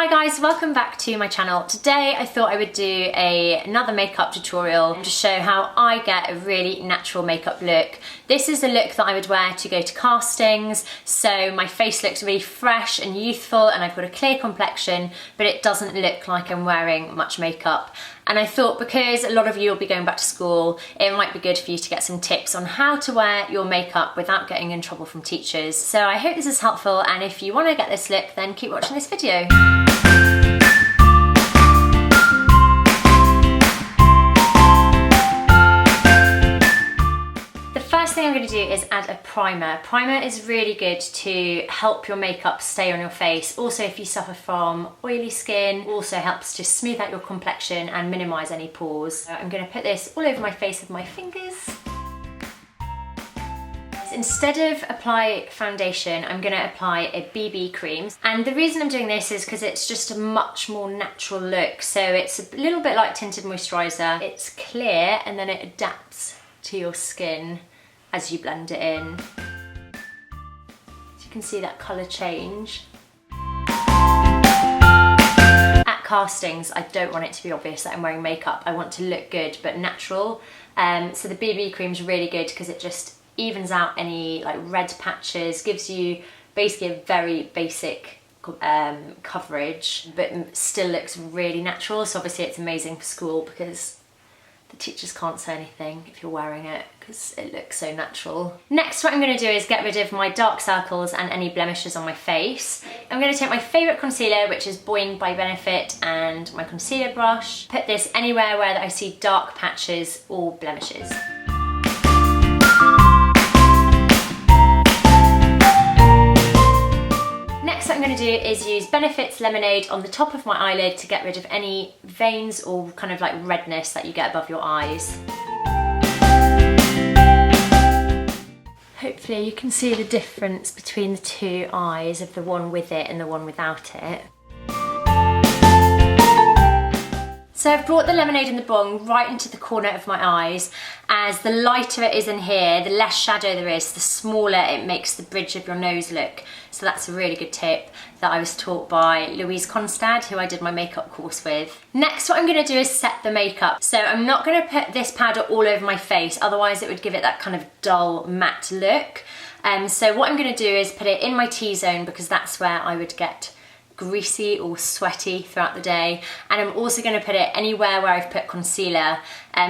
Hi guys, welcome back to my channel. Today I thought I would do another makeup tutorial to show how I get a really natural makeup look. This is a look that I would wear to go to castings, so my face looks really fresh and youthful and I've got a clear complexion, but it doesn't look like I'm wearing much makeup. And I thought because a lot of you will be going back to school, it might be good for you to get some tips on how to wear your makeup without getting in trouble from teachers. So I hope this is helpful, and if you want to get this look, then keep watching this video. First thing I'm going to do is add a primer. Primer is really good to help your makeup stay on your face. Also, if you suffer from oily skin, also helps to smooth out your complexion and minimise any pores. So I'm going to put this all over my face with my fingers. Instead of apply foundation, I'm going to apply a BB cream. And the reason I'm doing this is because it's just a much more natural look. So it's a little bit like tinted moisturiser. It's clear and then it adapts to your skin as you blend it in. So you can see that colour change. At castings, I don't want it to be obvious that I'm wearing makeup. I want to look good but natural. So the BB cream is really good because it just evens out any like red patches, gives you basically a very basic coverage, but still looks really natural. So obviously it's amazing for school because the teachers can't say anything if you're wearing it because it looks so natural. Next, what I'm going to do is get rid of my dark circles and any blemishes on my face. I'm going to take my favourite concealer, which is Boing by Benefit, and my concealer brush. Put this anywhere where I see dark patches or blemishes. What I'm going to do is use Benefit's Lemonade on the top of my eyelid to get rid of any veins or kind of like redness that you get above your eyes. Hopefully you can see the difference between the two eyes of the one with it and the one without it. So I've brought the lemonade and the bong right into the corner of my eyes, as the lighter it is in here, the less shadow there is, the smaller it makes the bridge of your nose look. So that's a really good tip that I was taught by Louise Constad, who I did my makeup course with. Next, what I'm going to do is set the makeup. So I'm not going to put this powder all over my face, otherwise it would give it that kind of dull matte look. So what I'm going to do is put it in my T-zone, because that's where I would get greasy or sweaty throughout the day, and I'm also going to put it anywhere where I've put concealer,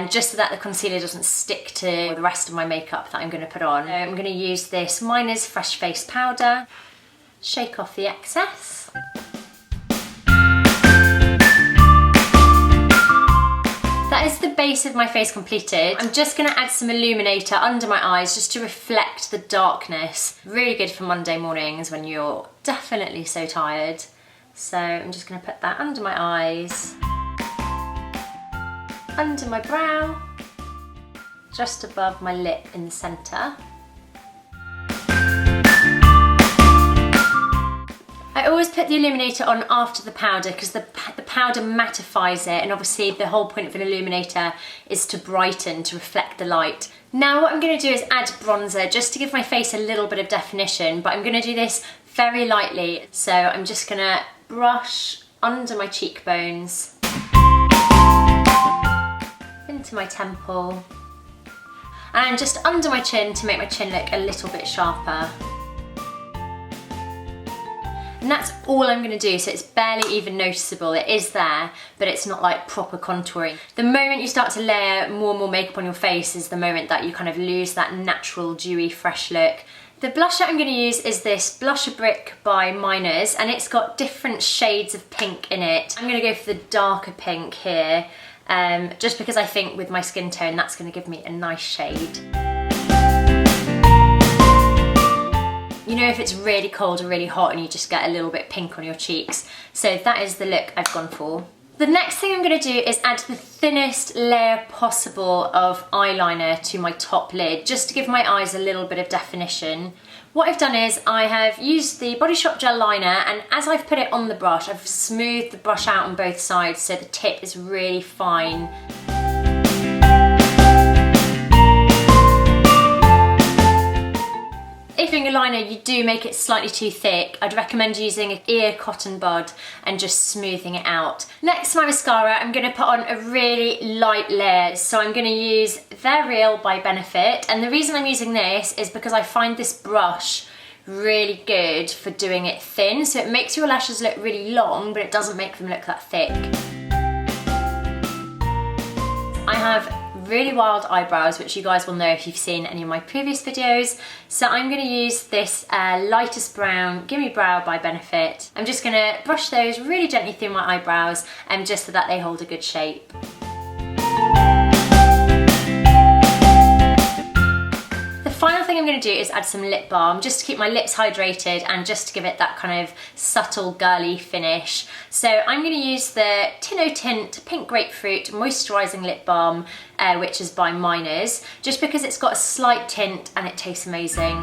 just so that the concealer doesn't stick to the rest of my makeup that I'm going to put on. So I'm going to use this Miner's Fresh Face Powder, shake off the excess. That is the base of my face completed. I'm just going to add some illuminator under my eyes just to reflect the darkness. Really good for Monday mornings when you're definitely so tired. So I'm just going to put that under my eyes, under my brow, just above my lip in the centre. I always put the illuminator on after the powder because the powder mattifies it, and obviously the whole point of an illuminator is to brighten, to reflect the light. Now what I'm going to do is add bronzer just to give my face a little bit of definition, but I'm going to do this very lightly. So I'm just going to brush under my cheekbones, into my temple, and just under my chin to make my chin look a little bit sharper. And that's all I'm going to do, so it's barely even noticeable. It is there, but it's not like proper contouring. The moment you start to layer more and more makeup on your face is the moment that you kind of lose that natural, dewy, fresh look. The blusher I'm going to use is this Blusher Brick by Miner's, and it's got different shades of pink in it. I'm going to go for the darker pink here, just because I think with my skin tone that's going to give me a nice shade. You know, if it's really cold or really hot and you just get a little bit pink on your cheeks. So that is the look I've gone for. The next thing I'm going to do is add the thinnest layer possible of eyeliner to my top lid, just to give my eyes a little bit of definition. What I've done is I have used the Body Shop gel liner, and as I've put it on the brush, I've smoothed the brush out on both sides so the tip is really fine. If you're doing a eyeliner you do make it slightly too thick, I'd recommend using an ear cotton bud and just smoothing it out. Next to my mascara, I'm going to put on a really light layer. So I'm going to use They're Real by Benefit, and the reason I'm using this is because I find this brush really good for doing it thin, so it makes your lashes look really long but it doesn't make them look that thick. I have really wild eyebrows, which you guys will know if you've seen any of my previous videos, so I'm going to use this lightest brown Gimme Brow by Benefit. I'm just going to brush those really gently through my eyebrows, just so that they hold a good shape. The final thing I'm going to do is add some lip balm just to keep my lips hydrated and just to give it that kind of subtle girly finish. So I'm going to use the Tinno Tint Pink Grapefruit Moisturising Lip Balm, which is by Miners, just because it's got a slight tint and it tastes amazing.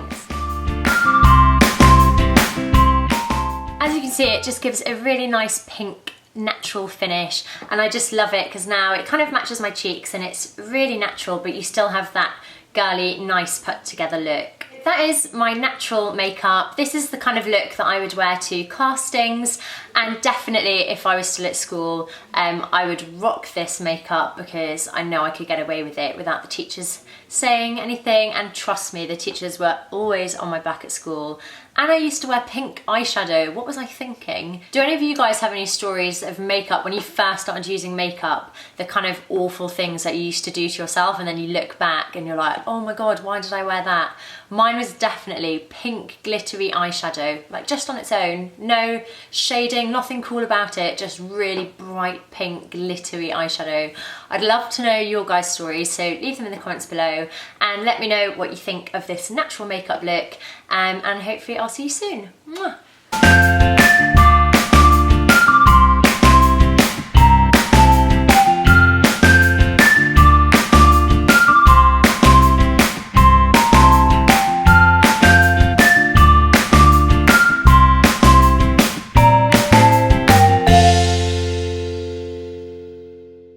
As you can see, it just gives a really nice pink natural finish, and I just love it because now it kind of matches my cheeks and it's really natural, but you still have that girly, nice put together look. That is my natural makeup. This is the kind of look that I would wear to castings, and definitely if I was still at school, I would rock this makeup because I know I could get away with it without the teachers saying anything, and trust me, the teachers were always on my back at school. And I used to wear pink eyeshadow. What was I thinking? Do any of you guys have any stories of makeup when you first started using makeup? The kind of awful things that you used to do to yourself and then you look back and you're like, oh my God, why did I wear that? Mine was definitely pink glittery eyeshadow, like just on its own. No shading, nothing cool about it, just really bright pink glittery eyeshadow. I'd love to know your guys' stories, so leave them in the comments below and let me know what you think of this natural makeup look, and hopefully I'll see you soon. Mwah.